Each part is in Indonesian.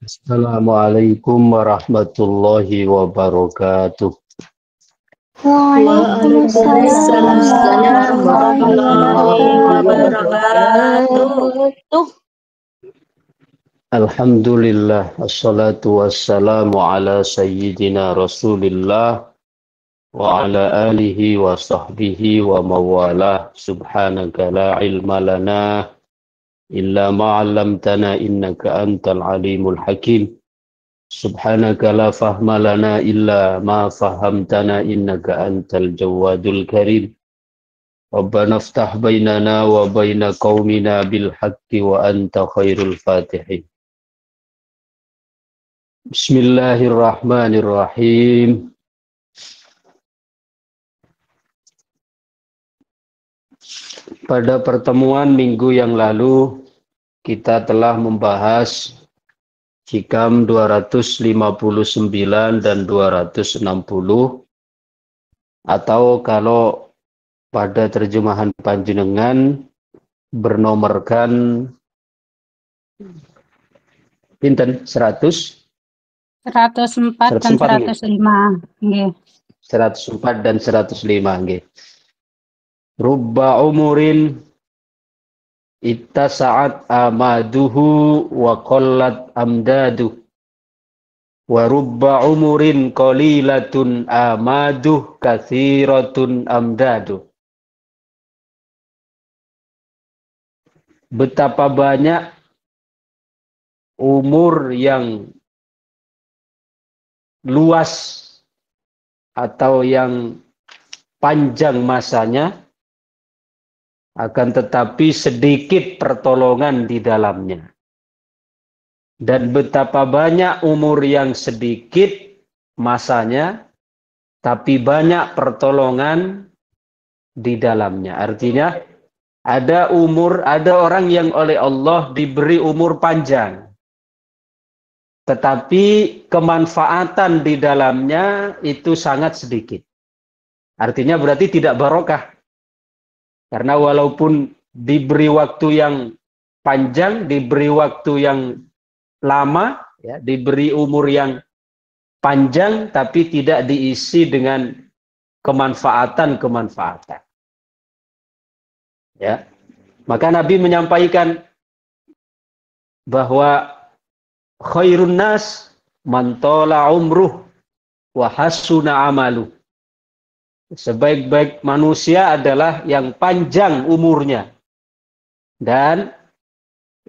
Assalamualaikum warahmatullahi wabarakatuh. Waalaikumsalam warahmatullahi wabarakatuh. Alhamdulillah, assalatu wassalamu ala sayyidina Rasulillah wa ala alihi wa sahbihi wa mawalah. Subhanaka la ilma lana illa ma'allamtana innaka antal alimul hakim. Subhanaka la fahma lana illa ma fahamtana innaka antal jawadul karim. Rabbana aftah bainana wa baina qaumina bil haqqi wa anta khairul fatihin. Bismillahirrahmanirrahim. Pada pertemuan minggu yang lalu kita telah membahas Hikam 259 dan 260, atau kalau pada terjemahan panjenengan bernomorkan pinten 100 104 dan 105. Nggih. 104 dan 105 nggih. Rubba umurin ittasa'at amaduhu wa qallat amdaduh wa rubba umurin qalilatun amaduh katsiratun amdaduh. Betapa banyak umur yang luas atau yang panjang masanya, akan tetapi sedikit pertolongan di dalamnya. Dan betapa banyak umur yang sedikit masanya, tapi banyak pertolongan di dalamnya. Artinya, ada orang yang oleh Allah diberi umur panjang, tetapi kemanfaatan di dalamnya itu sangat sedikit. Artinya berarti tidak barokah. Karena walaupun diberi waktu yang panjang, diberi waktu yang lama, ya, diberi umur yang panjang, tapi tidak diisi dengan kemanfaatan-kemanfaatan. Ya. Maka Nabi menyampaikan bahwa khairun nas man tala umruh wa hasuna amaluh. Sebaik-baik manusia adalah yang panjang umurnya dan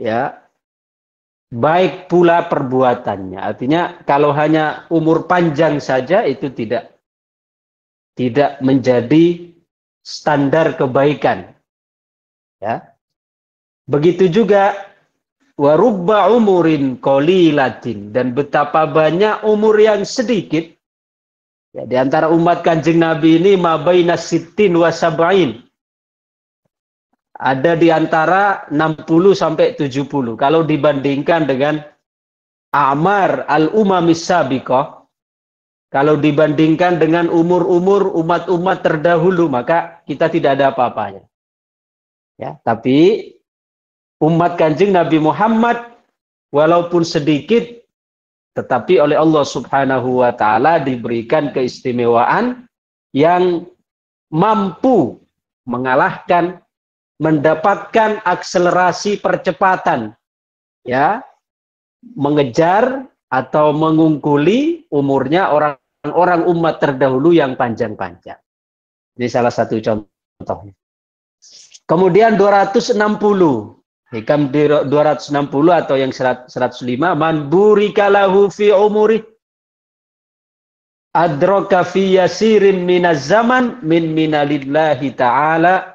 ya baik pula perbuatannya. Artinya kalau hanya umur panjang saja itu tidak menjadi standar kebaikan. Ya. Begitu juga warubba umurin qalilatin, dan betapa banyak umur yang sedikit. Ya, di antara umat Kanjeng Nabi ini mabaina sittin wa sab'in. Ada di antara 60 sampai 70. Kalau dibandingkan dengan a'mar al-umamis sabiqah, kalau dibandingkan dengan umur-umur umat-umat terdahulu, maka kita tidak ada apa-apanya. Ya, tapi umat Kanjeng Nabi Muhammad walaupun sedikit, tetapi oleh Allah Subhanahu wa ta'ala diberikan keistimewaan yang mampu mengalahkan, mendapatkan akselerasi percepatan, ya, mengejar atau mengungkuli umurnya orang-orang umat terdahulu yang panjang-panjang. Ini salah satu contohnya. Kemudian 260. Hikam 260 atau yang 105, man burika lahu fi umuri adraka fi yasirin minaz zaman min minalillahi ta'ala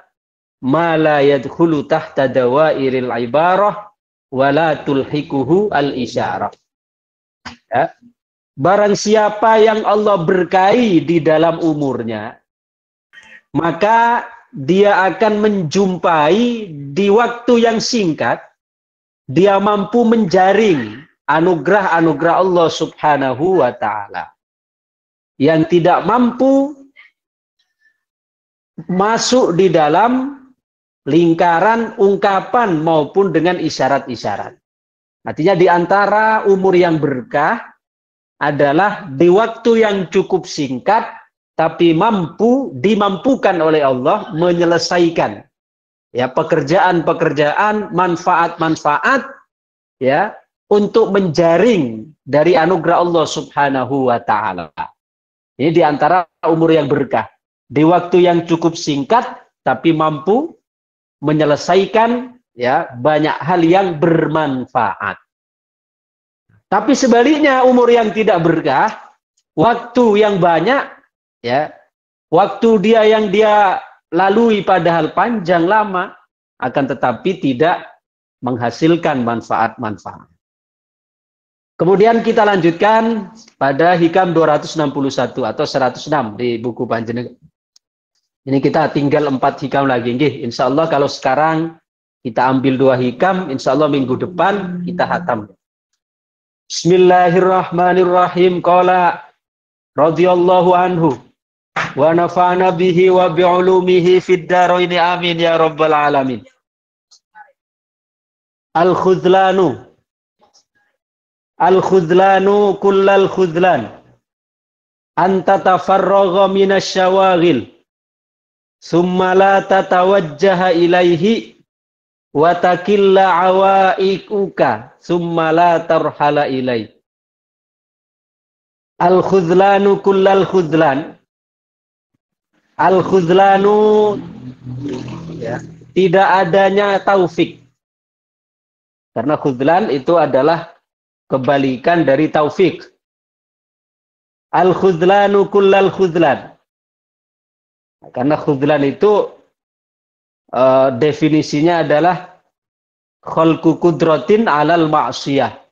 ma la yadkhulu tahta dawairil ibarah wa la tulhikuhu al-isyarah. Ya. Barang siapa yang Allah berkahi di dalam umurnya, maka dia akan menjumpai di waktu yang singkat, dia mampu menjaring anugerah-anugerah Allah Subhanahu wa ta'ala. Yang tidak mampu masuk di dalam lingkaran ungkapan maupun dengan isyarat-isyarat. Artinya di antara umur yang berkah adalah di waktu yang cukup singkat tapi dimampukan oleh Allah menyelesaikan ya pekerjaan-pekerjaan, manfaat-manfaat ya untuk menjaring dari anugerah Allah Subhanahu wa taala. Ini di antara umur yang berkah. Di waktu yang cukup singkat tapi mampu menyelesaikan ya banyak hal yang bermanfaat. Tapi sebaliknya umur yang tidak berkah, waktu yang banyak ya, waktu yang dia lalui padahal panjang lama akan tetapi tidak menghasilkan manfaat-manfaat. Kemudian kita lanjutkan pada hikam 261 atau 106 di buku Panjenengan. Ini kita tinggal 4 hikam lagi. Insya Allah kalau sekarang kita ambil 2 hikam, insya Allah minggu depan kita hatam. Bismillahirrahmanirrahim. Qala radhiyallahu anhu wa nafa'ana bihi wa bi'ulumihi fid dharain amin ya rabbal alamin. Al-khudlanu kullal khudlan anta tafarragha minasyawaghil summa la tatawajjaha ilaihi wa takilla awaikuka summa la tarhala ilaihi. Al-khudlanu kullal khudlan. Al-khudlanu ya, tidak adanya taufik. Karena khudlan itu adalah kebalikan dari taufik. Al-khudlanu kullal khudlan. Karena khudlan itu definisinya adalah khalqu qudratin alal ma'siyah.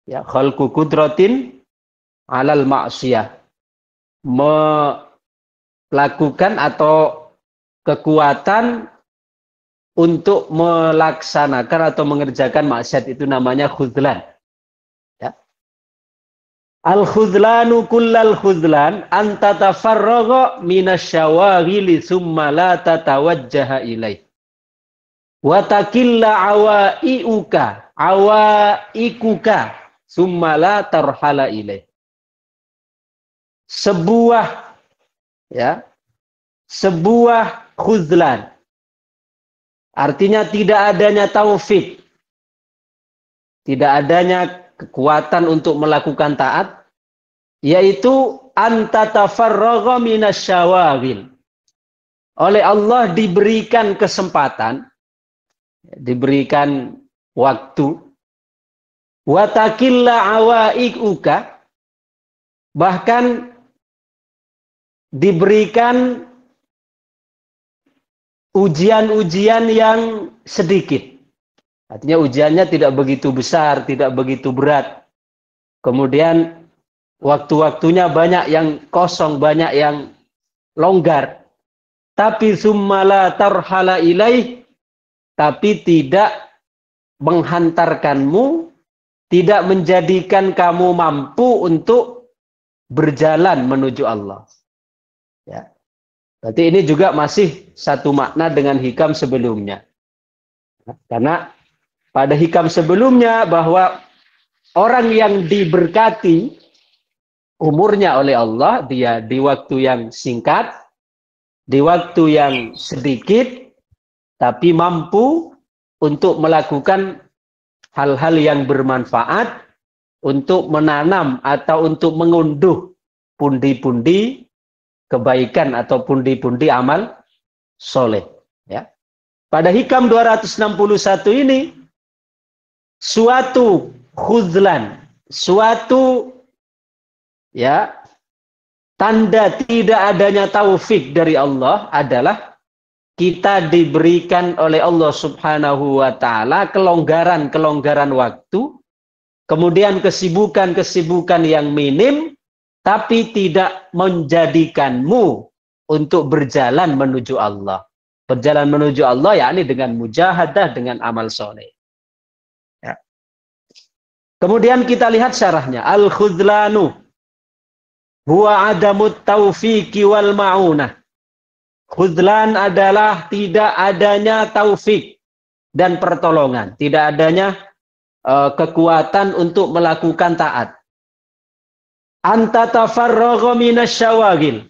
Ya, khalqu qudratin alal ma'siyah. Melakukan atau kekuatan untuk melaksanakan atau mengerjakan maksiat itu namanya khudlan. Ya. Al-khudlanu kullal khudlan anta tafarragha minasyawaghili summa la tatawajjaha ilaih. Wa takilla awaikuka summa la tarhala ilaih. Sebuah khudlan. Artinya tidak adanya taufik. Tidak adanya kekuatan untuk melakukan taat, yaitu anta tafarragha minasyawaghil. Oleh Allah diberikan kesempatan, diberikan waktu, wa takilla awaikuka, bahkan diberikan ujian-ujian yang sedikit. Artinya ujiannya tidak begitu besar, tidak begitu berat. Kemudian waktu-waktunya banyak yang kosong, banyak yang longgar. Tapi summala tarhala ilaih, tapi tidak menghantarkanmu, tidak menjadikan kamu mampu untuk berjalan menuju Allah. Ya. Berarti ini juga masih satu makna dengan hikam sebelumnya. Karena pada hikam sebelumnya bahwa orang yang diberkati umurnya oleh Allah, dia di waktu yang singkat, di waktu yang sedikit, tapi mampu untuk melakukan hal-hal yang bermanfaat, untuk menanam atau untuk mengunduh pundi-pundi kebaikan atau pundi-pundi amal soleh. Ya. Pada hikam 261 ini, suatu khudlan, suatu ya tanda tidak adanya taufik dari Allah adalah kita diberikan oleh Allah Subhanahu wa taala kelonggaran-kelonggaran waktu, kemudian kesibukan-kesibukan yang minim, tapi tidak menjadikanmu untuk berjalan menuju Allah. Berjalan menuju Allah yakni dengan mujahadah, dengan amal soleh. Ya. Kemudian kita lihat syarahnya. Al-khudlanu huwa adamut taufiqi wal ma'unah. Khudlan adalah tidak adanya taufik dan pertolongan. Tidak adanya kekuatan untuk melakukan taat. Anta tafarragha minasyawagil.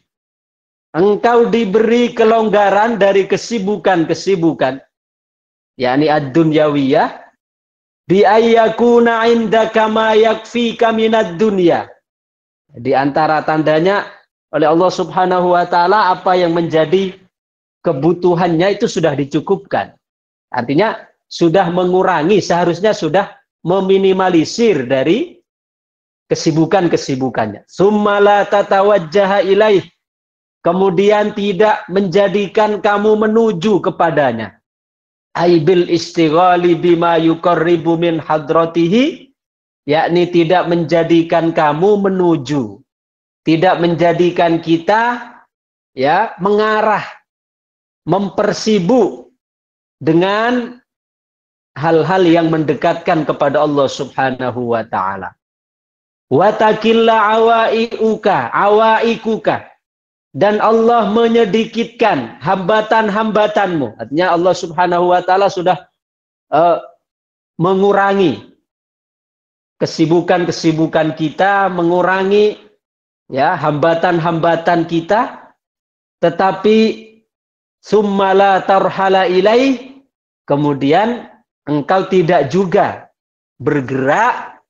Engkau diberi kelonggaran dari kesibukan-kesibukan, yakni ad-dunyawiyah, bi ayyakuna indaka ma yakfika minad dunya. Di antara tandanya oleh Allah Subhanahu wa taala apa yang menjadi kebutuhannya itu sudah dicukupkan. Artinya sudah mengurangi, seharusnya sudah meminimalisir dari kesibukan-kesibukannya. Summala tatawajjaha ilaih. Kemudian tidak menjadikan kamu menuju kepadanya. Aibil istighali bima yuqarribu min hadratihi, yakni tidak menjadikan kamu menuju, tidak menjadikan kita ya mengarah, mempersibuk dengan hal-hal yang mendekatkan kepada Allah Subhanahu wa taala. Wa takilla awaikuka, dan Allah menyedikitkan hambatan-hambatanmu. Artinya Allah Subhanahu wa taala sudah mengurangi kesibukan-kesibukan kita, mengurangi ya hambatan-hambatan kita, tetapi summala tarhala ilaih, kemudian engkau tidak juga bergerak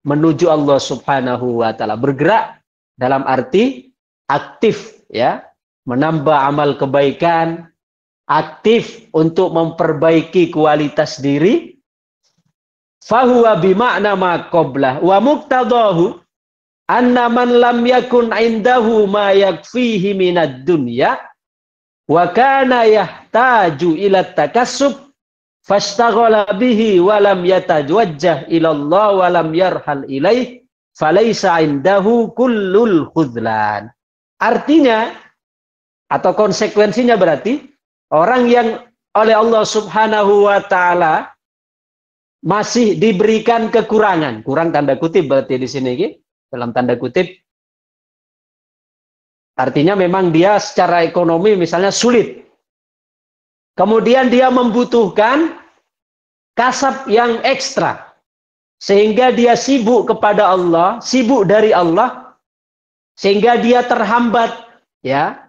menuju Allah Subhanahu wa taala. Bergerak dalam arti aktif ya, menambah amal kebaikan, aktif untuk memperbaiki kualitas diri. Fahuwa bima'na ma qablah wa muqtadahu anna man lam yakun indahu ma yakfihi minad dunya wa kana yahtaju ila takassub fastaghala bihi wa lam yatajawwajjah ila Allah wa lam yarhal ilaih falaysa indahu kullul khudlan. Artinya atau konsekuensinya berarti orang yang oleh Allah Subhanahu wa taala masih diberikan kekurangan, kurang tanda kutip berarti di sini dalam tanda kutip. Artinya memang dia secara ekonomi misalnya sulit. Kemudian dia membutuhkan kasab yang ekstra sehingga dia sibuk kepada Allah, sibuk dari Allah, sehingga dia terhambat ya.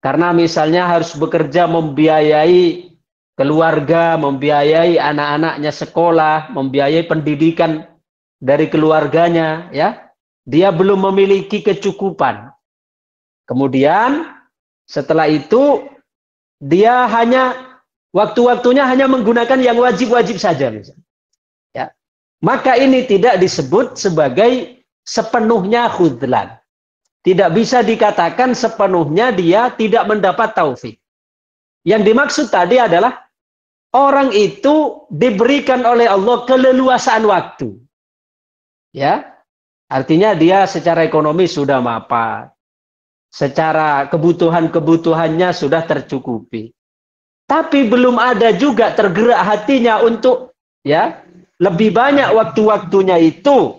Karena misalnya harus bekerja membiayai keluarga, membiayai anak-anaknya sekolah, membiayai pendidikan dari keluarganya ya. Dia belum memiliki kecukupan. Kemudian setelah itu dia hanya waktu-waktunya hanya menggunakan yang wajib-wajib saja misalnya. Ya. Maka ini tidak disebut sebagai sepenuhnya khudlan. Tidak bisa dikatakan sepenuhnya dia tidak mendapat taufik. Yang dimaksud tadi adalah orang itu diberikan oleh Allah keleluasaan waktu. Ya. Artinya dia secara ekonomi sudah mapan. Secara kebutuhan-kebutuhannya sudah tercukupi. Tapi belum ada juga tergerak hatinya untuk ya, lebih banyak waktu-waktunya itu,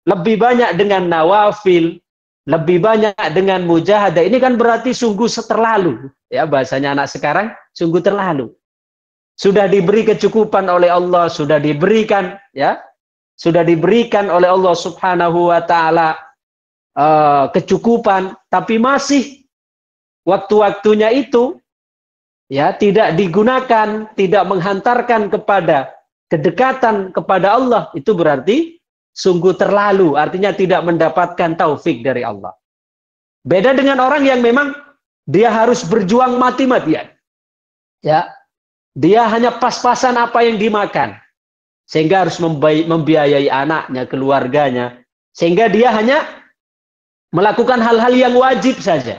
lebih banyak dengan nawafil, lebih banyak dengan mujahadah. Ini kan berarti sungguh terlalu. Ya, bahasanya anak sekarang sungguh terlalu. Sudah diberi kecukupan oleh Allah, sudah diberikan ya, sudah diberikan oleh Allah Subhanahu wa taala kecukupan, tapi masih waktu-waktunya itu ya tidak digunakan, tidak menghantarkan kepada kedekatan kepada Allah, itu berarti sungguh terlalu, artinya tidak mendapatkan taufik dari Allah. Beda dengan orang yang memang dia harus berjuang mati-matian. Ya. Dia hanya pas-pasan apa yang dimakan. Sehingga harus membiayai anaknya, keluarganya. Sehingga dia hanya melakukan hal-hal yang wajib saja.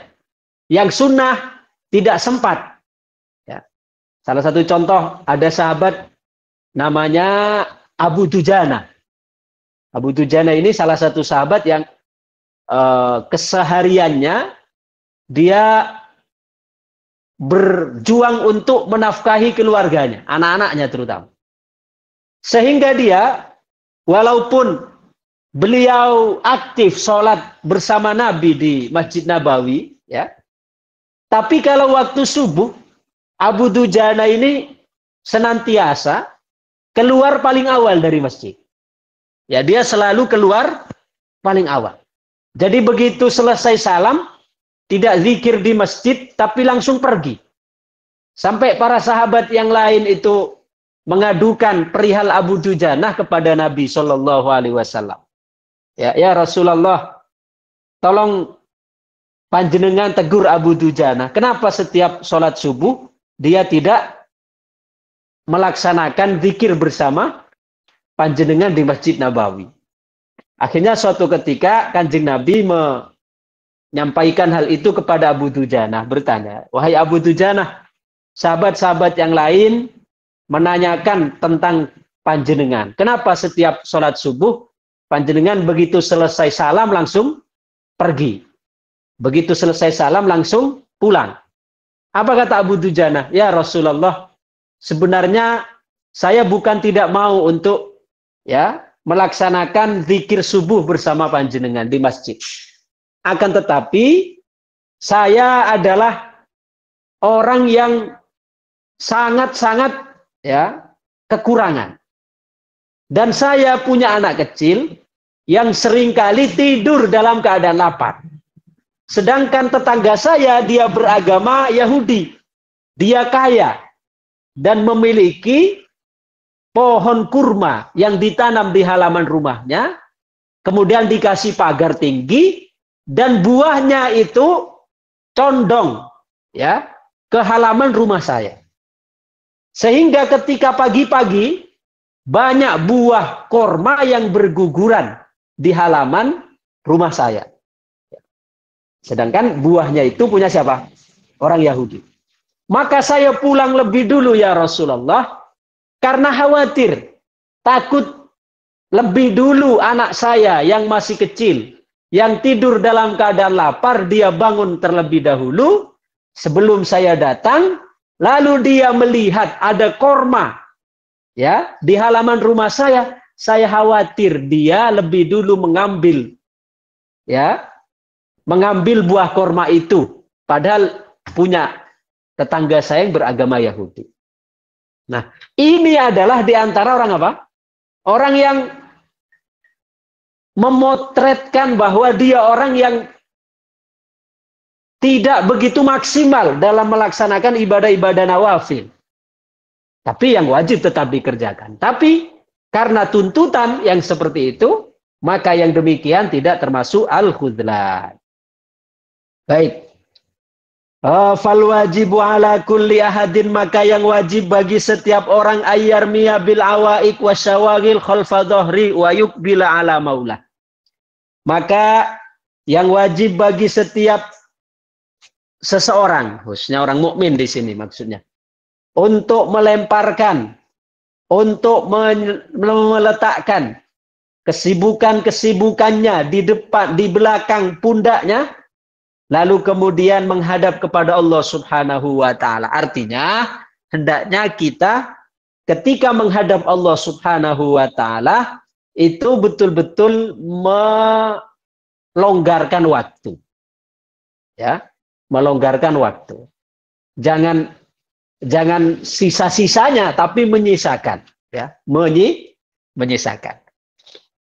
Yang sunnah tidak sempat. Ya. Salah satu contoh, ada sahabat namanya Abu Dujana. Abu Dujana ini salah satu sahabat yang kesehariannya dia berjuang untuk menafkahi keluarganya, anak-anaknya terutama. Sehingga dia, walaupun beliau aktif sholat bersama Nabi di Masjid Nabawi, ya, tapi kalau waktu subuh, Abu Dujana ini senantiasa keluar paling awal dari masjid. Ya, dia selalu keluar paling awal. Jadi begitu selesai salam, tidak zikir di masjid, tapi langsung pergi. Sampai para sahabat yang lain itu mengadukan perihal Abu Dujanah kepada Nabi Shallallahu Alaihi Wasallam. Ya Rasulullah, tolong panjenengan tegur Abu Dujanah. Kenapa setiap sholat subuh dia tidak melaksanakan zikir bersama panjenengan di Masjid Nabawi? Akhirnya suatu ketika Kanjeng Nabi menyampaikan hal itu kepada Abu Dujanah, bertanya, wahai Abu Dujanah, sahabat-sahabat yang lain menanyakan tentang panjenengan. Kenapa setiap sholat subuh panjenengan begitu selesai salam langsung pergi? Begitu selesai salam langsung pulang. Apa kata Abu Dujanah? Ya Rasulullah, sebenarnya saya bukan tidak mau untuk melaksanakan zikir subuh bersama panjenengan di masjid. Akan tetapi saya adalah orang yang sangat-sangat kekurangan. Dan saya punya anak kecil yang seringkali tidur dalam keadaan lapar. Sedangkan tetangga saya, dia beragama Yahudi. Dia kaya dan memiliki pohon kurma yang ditanam di halaman rumahnya, kemudian dikasih pagar tinggi, dan buahnya itu condong ke halaman rumah saya. Sehingga ketika pagi-pagi banyak buah korma yang berguguran di halaman rumah saya. Sedangkan buahnya itu punya siapa? Orang Yahudi. Maka saya pulang lebih dulu ya Rasulullah, karena khawatir, takut lebih dulu anak saya yang masih kecil, yang tidur dalam keadaan lapar, dia bangun terlebih dahulu sebelum saya datang. Lalu dia melihat ada korma di halaman rumah saya khawatir dia lebih dulu mengambil buah korma itu, padahal punya tetangga saya yang beragama Yahudi. Nah, ini adalah di antara orang apa? Orang yang memotretkan bahwa dia orang yang tidak begitu maksimal dalam melaksanakan ibadah-ibadah nawafil. Tapi yang wajib tetap dikerjakan. Tapi karena tuntutan yang seperti itu, maka yang demikian tidak termasuk al-khudlan. Baik. Fal wajibu ala kulli ahadin, maka yang wajib bagi setiap orang ayyarmiya bil awaik wasyawagil khalfa dhahri wa yuqbila ala maulah. Maka yang wajib bagi setiap seseorang, khususnya orang mukmin di sini maksudnya, untuk melemparkan, untuk meletakkan kesibukan-kesibukannya di depan, di belakang pundaknya, lalu kemudian menghadap kepada Allah Subhanahu wa Ta'ala. Artinya, hendaknya kita ketika menghadap Allah Subhanahu wa Ta'ala itu betul-betul melonggarkan waktu. Melonggarkan waktu. Jangan sisa-sisanya, tapi menyisakan. Menyisakan.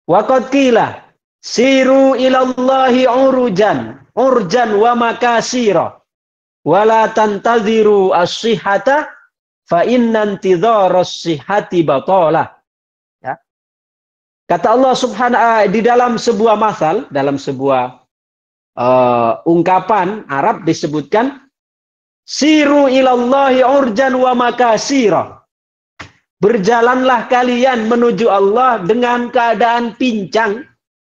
Waqad qila siru ilallahi urjan wa makasira wala tantaziru as-sihhata fa inna intidhara as-sihhati batalah. Kata Allah Subhanahu di dalam sebuah masal, dalam sebuah ungkapan Arab disebutkan siru ilallahi urjan wa makasira. Berjalanlah kalian menuju Allah dengan keadaan pincang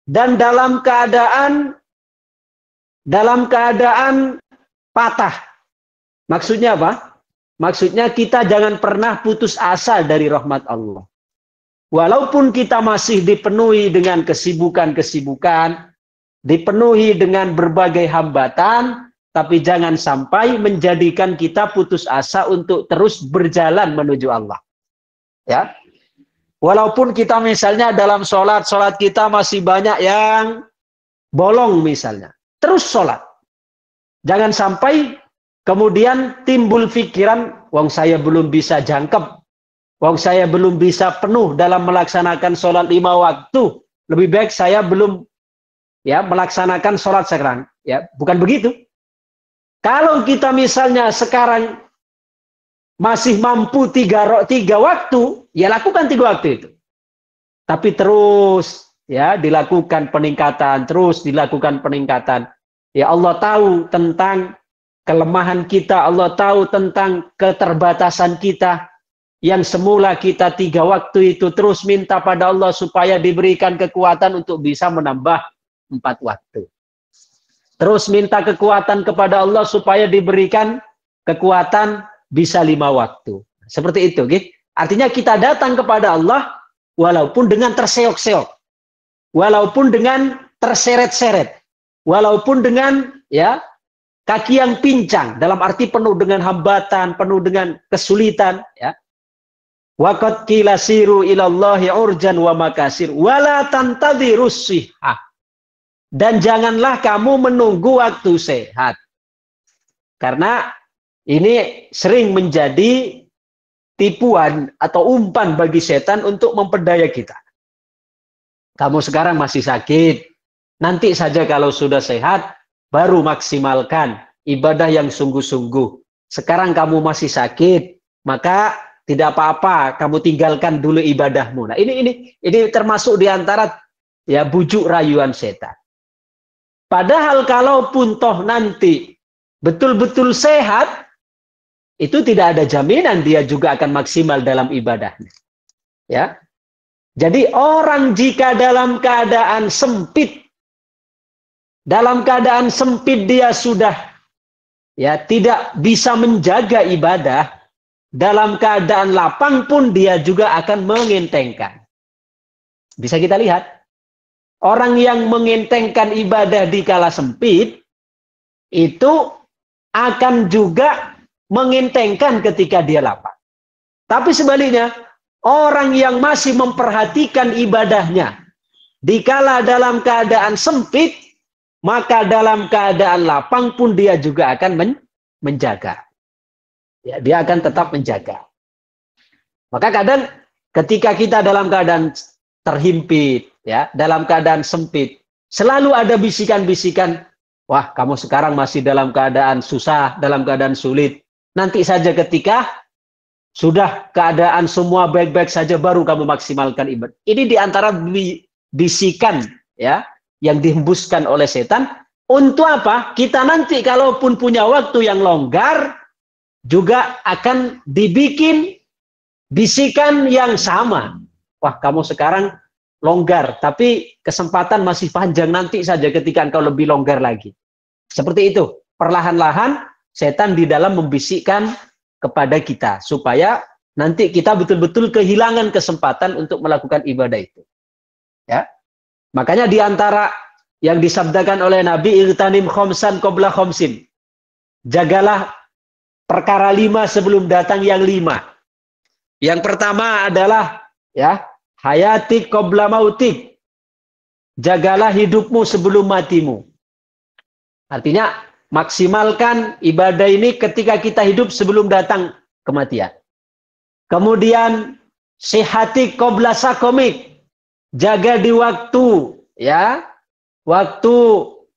dan dalam keadaan patah. Maksudnya apa? Maksudnya kita jangan pernah putus asa dari rahmat Allah. Walaupun kita masih dipenuhi dengan kesibukan-kesibukan, dipenuhi dengan berbagai hambatan, tapi jangan sampai menjadikan kita putus asa untuk terus berjalan menuju Allah. Walaupun kita misalnya dalam sholat kita masih banyak yang bolong misalnya, terus sholat. Jangan sampai kemudian timbul pikiran, wong saya belum bisa jangkep Wong saya belum bisa penuh dalam melaksanakan sholat 5 waktu. Lebih baik saya belum melaksanakan sholat sekarang. Ya, bukan begitu. Kalau kita misalnya sekarang masih mampu 3 waktu, ya lakukan 3 waktu itu. Tapi terus dilakukan peningkatan, terus dilakukan peningkatan. Ya Allah tahu tentang kelemahan kita, Allah tahu tentang keterbatasan kita. Yang semula kita 3 waktu itu terus minta pada Allah supaya diberikan kekuatan untuk bisa menambah 4 waktu. Terus minta kekuatan kepada Allah supaya diberikan kekuatan bisa 5 waktu. Seperti itu. Gitu. Artinya kita datang kepada Allah walaupun dengan terseok-seok. Walaupun dengan terseret-seret. Walaupun dengan kaki yang pincang. Dalam arti penuh dengan hambatan, penuh dengan kesulitan. Ya. Waqad qila siru ilallahi urjan wa makasir wala tantadhirus sihah. Dan janganlah kamu menunggu waktu sehat. Karena ini sering menjadi tipuan atau umpan bagi setan untuk memperdaya kita. Kamu sekarang masih sakit. Nanti saja kalau sudah sehat baru maksimalkan ibadah yang sungguh-sungguh. Sekarang kamu masih sakit, maka tidak apa-apa, kamu tinggalkan dulu ibadahmu. Nah, ini termasuk diantara bujuk rayuan setan. Padahal kalaupun toh nanti betul-betul sehat, itu tidak ada jaminan dia juga akan maksimal dalam ibadahnya. Ya. Jadi orang jika dalam keadaan sempit dia sudah tidak bisa menjaga ibadah. Dalam keadaan lapang pun dia juga akan mengentengkan. Bisa kita lihat. Orang yang mengentengkan ibadah di kala sempit, itu akan juga mengentengkan ketika dia lapang. Tapi sebaliknya, orang yang masih memperhatikan ibadahnya, dikala dalam keadaan sempit, maka dalam keadaan lapang pun dia juga akan menjaga. Ya, dia akan tetap menjaga. Maka kadang ketika kita dalam keadaan terhimpit, dalam keadaan sempit, selalu ada bisikan-bisikan, wah kamu sekarang masih dalam keadaan susah, dalam keadaan sulit. Nanti saja ketika sudah keadaan semua baik-baik saja baru kamu maksimalkan ibadah. Ini diantara bisikan yang dihembuskan oleh setan. Untuk apa? Kita nanti kalaupun punya waktu yang longgar, juga akan dibikin bisikan yang sama. Wah, kamu sekarang longgar, tapi kesempatan masih panjang, nanti saja ketika engkau lebih longgar lagi. Seperti itu. Perlahan-lahan setan di dalam membisikkan kepada kita supaya nanti kita betul-betul kehilangan kesempatan untuk melakukan ibadah itu. Ya. Makanya di antara yang disabdakan oleh Nabi, irtanim khomsan qabla khomsin. Jagalah perkara 5 sebelum datang yang 5. Yang pertama adalah hayatik qabla mautik. Jagalah hidupmu sebelum matimu. Artinya maksimalkan ibadah ini ketika kita hidup sebelum datang kematian. Kemudian sehatik qabla sakomik. Jaga di waktu waktu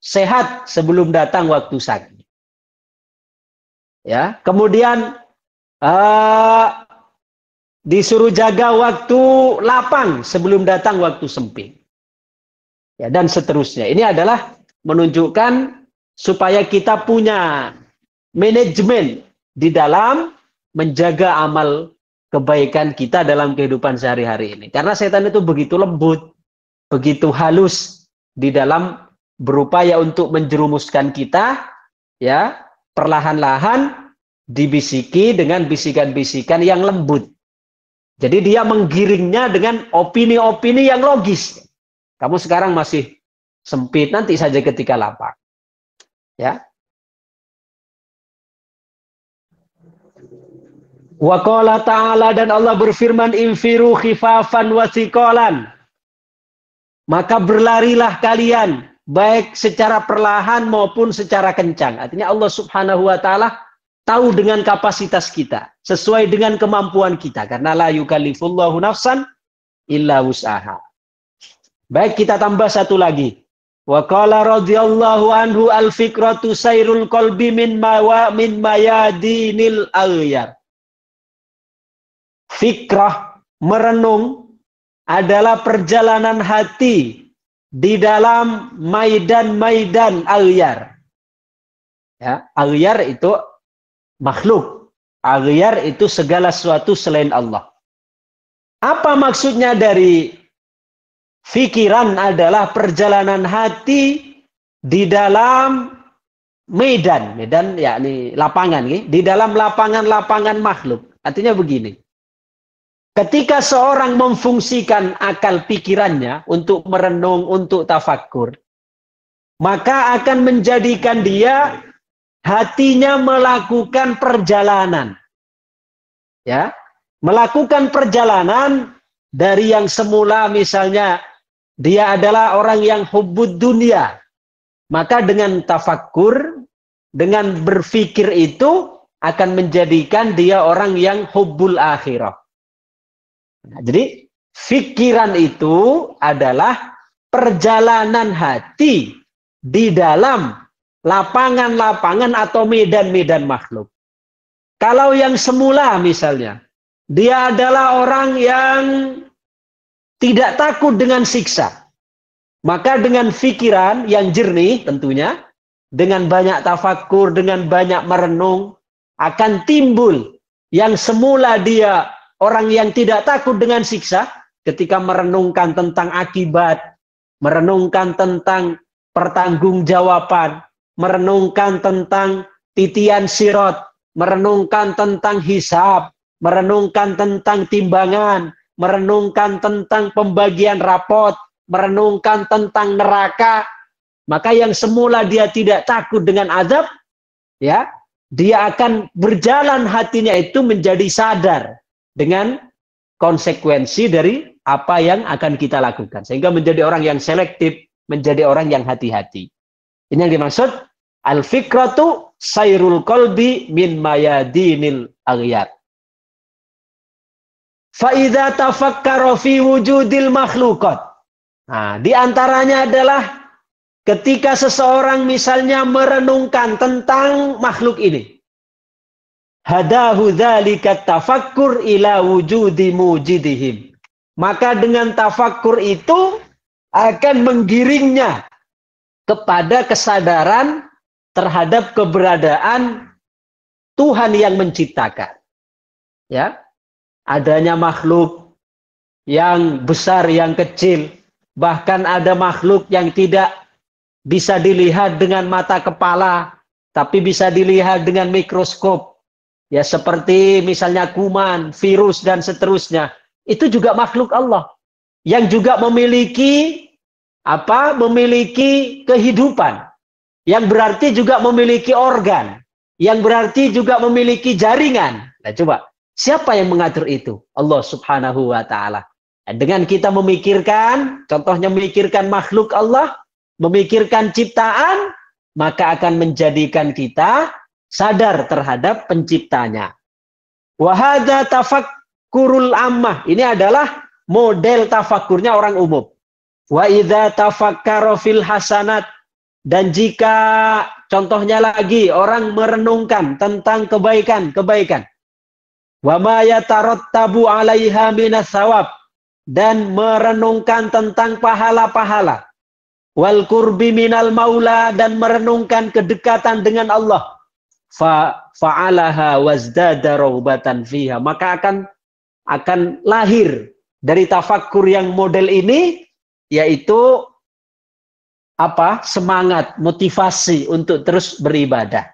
sehat sebelum datang waktu sakit. Ya, kemudian disuruh jaga waktu lapang sebelum datang waktu sempit. Ya, dan seterusnya. Ini adalah menunjukkan supaya kita punya manajemen di dalam menjaga amal kebaikan kita dalam kehidupan sehari-hari ini. Karena setan itu begitu lembut, begitu halus di dalam berupaya untuk menjerumuskan kita, perlahan-lahan dibisiki dengan bisikan-bisikan yang lembut. Jadi dia menggiringnya dengan opini-opini yang logis. Kamu sekarang masih sempit, nanti saja ketika lapang. Ya. Wa qala ta'ala, dan Allah berfirman, infiru khifafan wa thiqalan. Maka berlarilah kalian baik secara perlahan maupun secara kencang. Artinya Allah Subhanahu wa taala tahu dengan kapasitas kita, sesuai dengan kemampuan kita. Karena la yukallifullahu nafsan illa wus'aha. Baik, kita tambah satu lagi. Wa qala radhiyallahu anhu al-fikratu sayrul qalbi min mayadinil aghyar. Fikrah, merenung, adalah perjalanan hati di dalam maidan-maidan aghyar. Ya, aghyar itu makhluk. Aghyar itu segala sesuatu selain Allah. Apa maksudnya dari fikiran adalah perjalanan hati di dalam medan yakni lapangan, di dalam lapangan-lapangan makhluk. Artinya begini. Ketika seorang memfungsikan akal pikirannya untuk merenung, untuk tafakkur, maka akan menjadikan dia hatinya melakukan perjalanan. Ya, melakukan perjalanan dari yang semula misalnya dia adalah orang yang hubbud dunia. Maka dengan tafakkur, dengan berpikir itu akan menjadikan dia orang yang hubbul akhirah. Nah, jadi fikiran itu adalah perjalanan hati di dalam lapangan-lapangan atau medan-medan makhluk. Kalau yang semula misalnya, dia adalah orang yang tidak takut dengan siksa. Maka dengan fikiran yang jernih tentunya, dengan banyak tafakkur, dengan banyak merenung, akan timbul yang semula dia orang yang tidak takut dengan siksa, ketika merenungkan tentang akibat, merenungkan tentang pertanggungjawaban, merenungkan tentang titian sirat, merenungkan tentang hisab, merenungkan tentang timbangan, merenungkan tentang pembagian rapot, merenungkan tentang neraka, maka yang semula dia tidak takut dengan azab, ya, dia akan berjalan hatinya itu menjadi sadar dengan konsekuensi dari apa yang akan kita lakukan. Sehingga menjadi orang yang selektif, menjadi orang yang hati-hati. Ini yang dimaksud, al-fikratu sayrul qalbi min mayadinil aghyar. Fa'idha tafakkara fi wujudil makhlukat. Nah, di antaranya adalah ketika seseorang misalnya merenungkan tentang makhluk ini. Hadahu dzalika tafakkur ila wujudi mujidihim. Maka dengan tafakkur itu akan menggiringnya kepada kesadaran terhadap keberadaan Tuhan yang menciptakan. Ya. Adanya makhluk yang besar, yang kecil, bahkan ada makhluk yang tidak bisa dilihat dengan mata kepala, tapi bisa dilihat dengan mikroskop. Ya, seperti misalnya kuman, virus, dan seterusnya. Itu juga makhluk Allah. Yang juga memiliki memiliki kehidupan. Yang berarti juga memiliki organ. Yang berarti juga memiliki jaringan. Nah, coba, siapa yang mengatur itu? Allah Subhanahu wa Ta'ala. Dengan kita memikirkan, contohnya memikirkan makhluk Allah, memikirkan ciptaan, maka akan menjadikan kita sadar terhadap penciptanya. Wahada tafakkurul ammah. Ini adalah model tafakkurnya orang umum. Wa idza tafakkara fil hasanat. Dan jika contohnya lagi orang merenungkan tentang kebaikan-kebaikan. Wa ma yatarattabu 'alaiha minas shawab. Dan merenungkan tentang pahala-pahala. Wal qurbi minal maula. Dan merenungkan kedekatan dengan Allah. Fa'alaha wazdada raghbatan fiha. Maka akan lahir dari tafakkur yang model ini, yaitu semangat, motivasi untuk terus beribadah.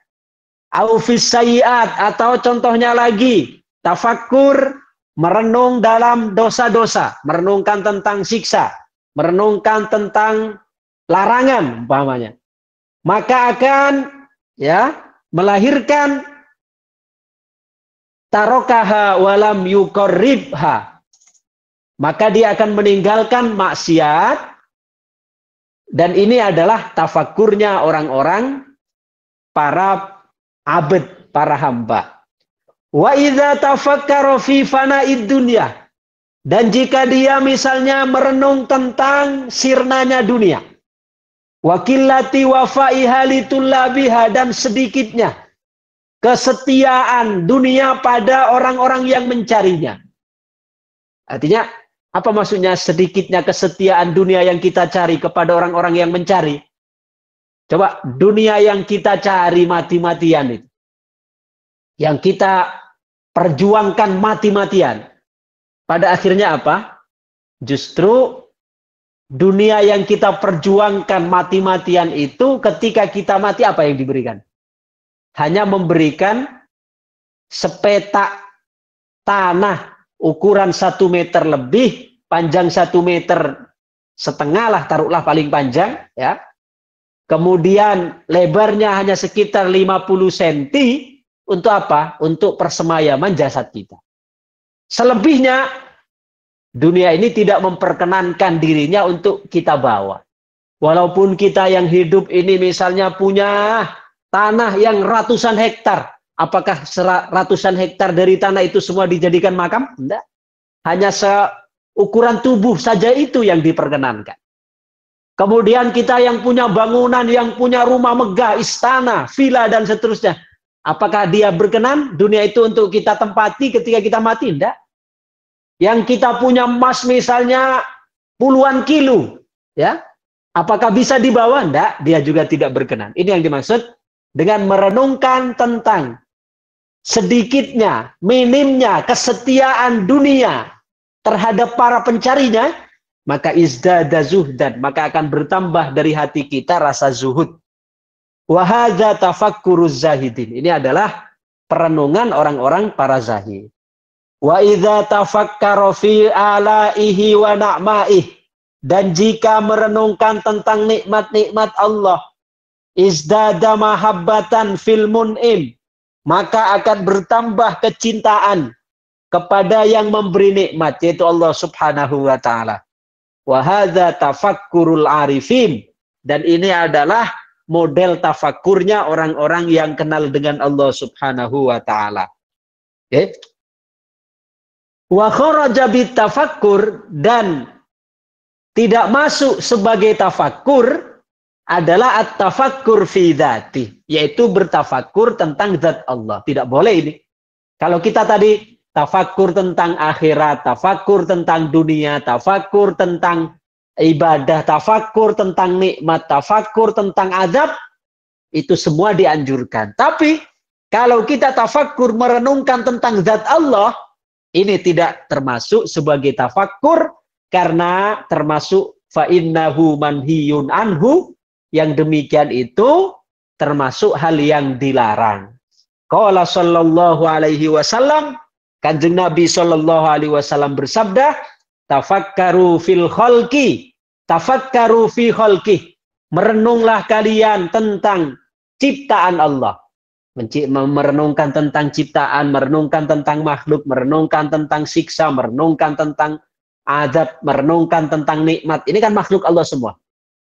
Au fis sayyi'at, atau contohnya lagi tafakkur merenung dalam dosa-dosa, merenungkan tentang siksa, merenungkan tentang larangan umpamanya. Maka akan melahirkan tarokaha walam yuqarribha. Maka dia akan meninggalkan maksiat. Dan ini adalah tafakkurnya orang-orang para abad para hamba. Wa idza tafakkara fi fana'id dunya, dan jika dia misalnya merenung tentang sirnanya dunia, wa qillati wafa'iha litullabiha, dan sedikitnya kesetiaan dunia pada orang-orang yang mencarinya. Artinya, apa maksudnya sedikitnya kesetiaan dunia yang kita cari kepada orang-orang yang mencari? Coba, dunia yang kita cari mati-matian itu, yang kita perjuangkan mati-matian, pada akhirnya apa? Justru dunia yang kita perjuangkan mati-matian itu, ketika kita mati, apa yang diberikan? Hanya memberikan sepetak tanah ukuran 1 meter lebih, panjang 1,5 meter lah, taruhlah paling panjang, ya. Kemudian lebarnya hanya sekitar 50 cm, untuk apa? Untuk persemayaman jasad kita. Selebihnya, dunia ini tidak memperkenankan dirinya untuk kita bawa. Walaupun kita yang hidup ini misalnya punya tanah yang ratusan hektar, apakah ratusan hektar dari tanah itu semua dijadikan makam? Tidak. Hanya seukuran tubuh saja itu yang diperkenankan. Kemudian kita yang punya bangunan, yang punya rumah megah, istana, villa, dan seterusnya. Apakah dia berkenan dunia itu untuk kita tempati ketika kita mati? Tidak. Yang kita punya emas misalnya puluhan kilo, ya, apakah bisa dibawa? Tidak. Dia juga tidak berkenan. Ini yang dimaksud dengan merenungkan tentang sedikitnya, minimnya kesetiaan dunia terhadap para pencarinya, maka izdada zuhdan, maka akan bertambah dari hati kita rasa zuhud. Wa hadza tafakkuruz zahidin. Ini adalah perenungan orang-orang para zahid. Wa idza tafakkara fi alaihi wa na'maih, dan jika merenungkan tentang nikmat-nikmat Allah, izdada mahabbatan fil mun'im, maka akan bertambah kecintaan kepada yang memberi nikmat, yaitu Allah Subhanahu wa taala. Wa hadza tafakkurul arifin, dan ini adalah model tafakkurnya orang-orang yang kenal dengan Allah Subhanahu wa taala. Okay. Wa kharaja bit tafakkur, dan tidak masuk sebagai tafakkur adalah at-tafakkur fi dzati, yaitu bertafakkur tentang zat Allah. Tidak boleh ini. Kalau kita tadi tafakkur tentang akhirat, tafakkur tentang dunia, tafakkur tentang ibadah, tafakkur tentang nikmat, tafakkur tentang azab, itu semua dianjurkan. Tapi kalau kita tafakkur merenungkan tentang zat Allah, ini tidak termasuk sebagai tafakkur, karena termasuk fa innahu manhiyun anhu, yang demikian itu termasuk hal yang dilarang. Qala sallallahu alaihi wasallam, Kanjeng Nabi sallallahu alaihi wasallam bersabda, tafakkaru fil khalqi, tafakkaru fi khalqi, merenunglah kalian tentang ciptaan Allah. Merenungkan tentang ciptaan, merenungkan tentang makhluk, merenungkan tentang siksa, merenungkan tentang azab, merenungkan tentang nikmat. Ini kan makhluk Allah semua.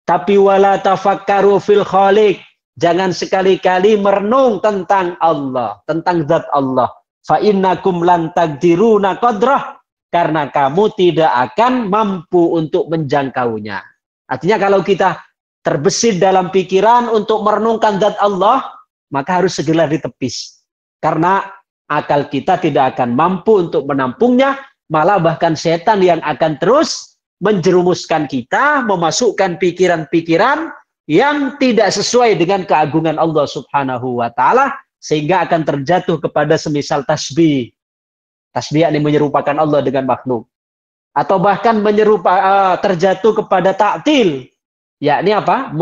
Tapi wala tafakkaru fil khaliq, jangan sekali-kali merenung tentang Allah, tentang zat Allah. Fa innakum lan taqdiruna qadrah, karena kamu tidak akan mampu untuk menjangkaunya. Artinya kalau kita terbesit dalam pikiran untuk merenungkan zat Allah, maka harus segera ditepis. Karena akal kita tidak akan mampu untuk menampungnya, malah bahkan setan yang akan terus menjerumuskan kita, memasukkan pikiran-pikiran yang tidak sesuai dengan keagungan Allah Subhanahu wa taala, sehingga akan terjatuh kepada semisal tasbih. Tasbih yang menyerupakan Allah dengan makhluk. Atau bahkan terjatuh kepada ta'til, yakni apa?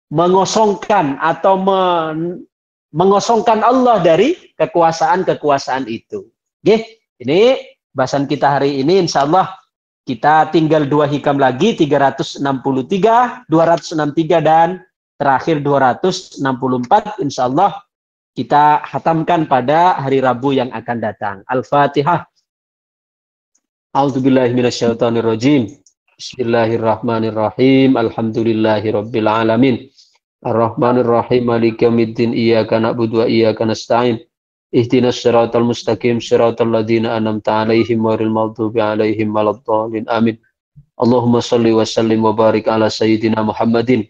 Mengosongkan atau mengosongkan Allah dari kekuasaan-kekuasaan itu. Oke, ini bahasan kita hari ini. Insya Allah kita tinggal 2 hikam lagi, 363, 263 dan terakhir 264. Insya Allah kita khatamkan pada hari Rabu yang akan datang. Al-Fatihah. A'udzubillahi minasyaitonirrajim. Bismillahirrahmanirrahim. Alhamdulillahirabbil alamin. Ar-Rahmanir Rahim, Maliki Yaumiddin, Iyyaka na'budu wa iyyaka nasta'in. Ihdinas siratal mustaqim, siratal ladzina an'amta 'alaihim ghairil maghdubi 'alaihim waladdallin. Amin. Allahumma shalli wa sallim wa barik ala sayyidina Muhammadin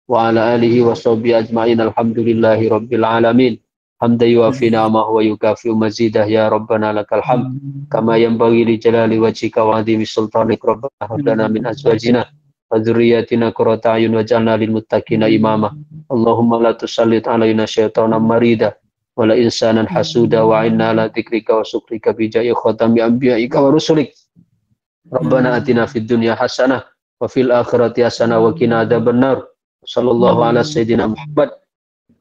wa ala alihi wa sahbihi ajma'in. Alhamdulillahi rabbil alamin. Hamdan yuwafi ni'amahu wa yukafi'u mazidah. Ya Rabbana lakal hamd kama yanbaghi li jalali wajhika wa 'azimi sultanik. Rabbana hab lana min azwajina wa dzurriyyatina qurrata a'yun waj'alna lil muttaqina imama. Allahumma la tusallit 'alaina syaitanan marida wala insanan hasuda wa inna ala dzikrika wa syukrika bi ja'i khatami anbiya'ika wa rusulik. Rabbana atina fid dunya hasanah wa fil akhirati hasanah wa qina adzabannar. Sallallahu ala sayyidina Muhammad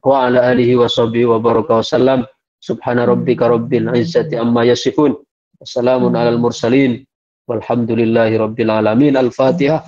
wa ala alihi wa sahbihi wa baraka wa sallam. Subhana rabbika rabbil izzati amma yasifun. Wassalamun alal mursalin. Walhamdulillahi rabbil alamin. Al-Fatihah.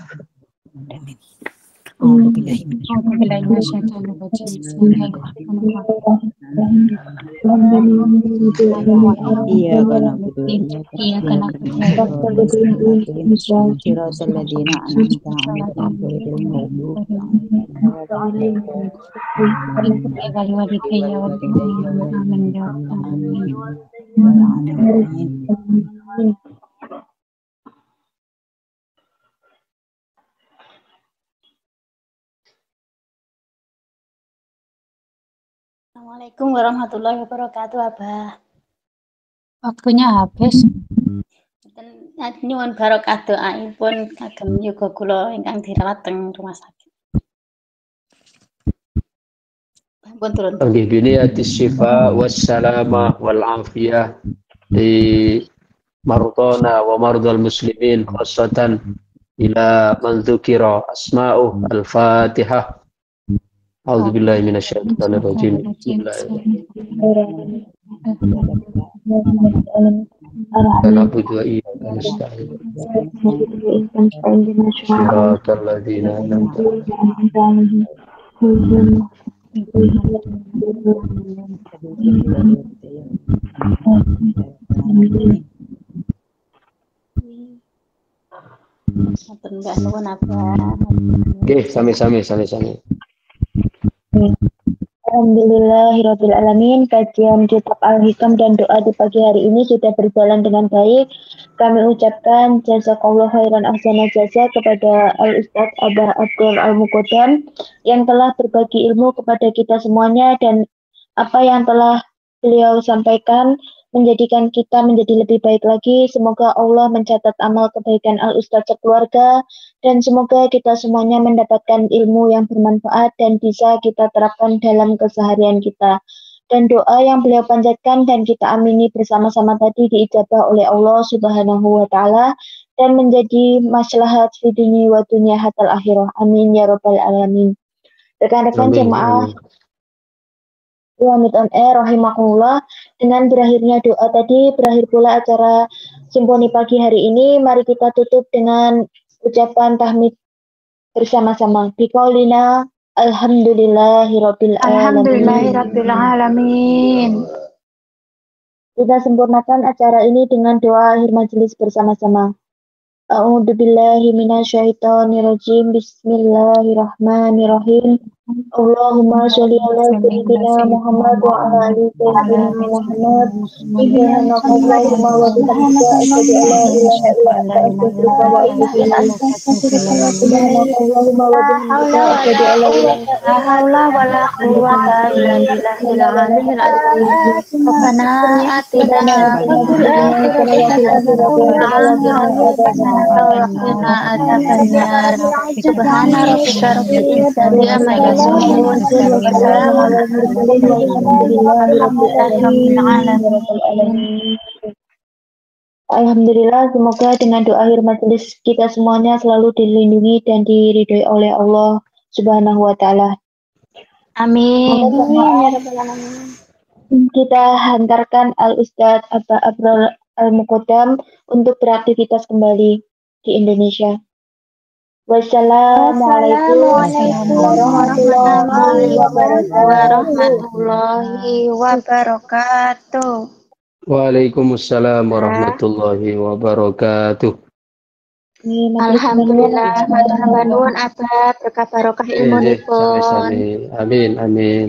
Assalamualaikum warahmatullahi wabarakatuh, Abah. Waktunya habis. Nyuwun barokah doaipun kagem yoga kula ingkang dirawat teng rumah sakit. Pun turun. Nggih biniyatis syifa wassalamah wal afiyah li mardana wa mardal muslimin khassatan ila man dzukira asma'uh. Al-Fatihah. A'udzu billahi minasyaitonir rajim. Na'budu wa iyyaka nasta'in. Shiratal ladzina an'amta 'alaihim. Nggih, sami-sami. Alhamdulillahirabbil alamin. Kajian kitab Al-Hikam dan doa di pagi hari ini sudah berjalan dengan baik. Kami ucapkan jazakallahu khairan ahsana jaza kepada Al-Ustaz Abah Abdul Al-Muqaddam yang telah berbagi ilmu kepada kita semuanya, dan apa yang telah beliau sampaikan menjadikan kita menjadi lebih baik lagi. Semoga Allah mencatat amal kebaikan Al-Ustaz sekeluarga, dan semoga kita semuanya mendapatkan ilmu yang bermanfaat dan bisa kita terapkan dalam keseharian kita. Dan doa yang beliau panjatkan dan kita amini bersama-sama tadi diijabah oleh Allah Subhanahu wa Ta'ala dan menjadi maslahat fi dunya wa dunya hatal akhirah. Amin ya rabbal alamin. Rekan-rekan jemaah Wamit on Air rahimakumullah, dengan berakhirnya doa tadi berakhir pula acara Simponi pagi hari ini. Mari kita tutup dengan ucapan tahmid bersama-sama. Biqaulina alhamdulillahirabbil alamin. Kita sempurnakan acara ini dengan doa akhir majelis bersama-sama. A'udzubillahi minasyaitonirrajim. Bismillahirrahmanirrahim. Allahumma sholli ala sayyidina Muhammad wa ala ali sayyidina Muhammad. Subhanakallahumma wa bihamdika asyhadu an la ilaha illa anta astaghfiruka wa atubu ilaik. Subhanakallahumma wa bihamdika asyhadu an la ilaha illa anta astaghfiruka wa atubu ilaik. Rabbana atina fil akhirati hasanah wa fil akhirati hasanah. Subhana rabbika rabbil izzati amma yasifun. Wassalamun ala al-mursalin walhamdulillahi rabbil alamin. Alhamdulillah, semoga dengan doa akhir majelis kita semuanya selalu dilindungi dan diridhoi oleh Allah Subhanahu wa Ta'ala. Amin. Kita hantarkan Al-Ustaz Abah Abdul Al-Muqaddam untuk beraktivitas kembali di Indonesia. Wassalamualaikum warahmatullahi wabarakatuh. Waalaikumsalam warahmatullahi wabarakatuh. Alhamdulillah, matur nuwun Abah, berkah barokah Nggih, ilmunipun. sami-sami. Amin, amin.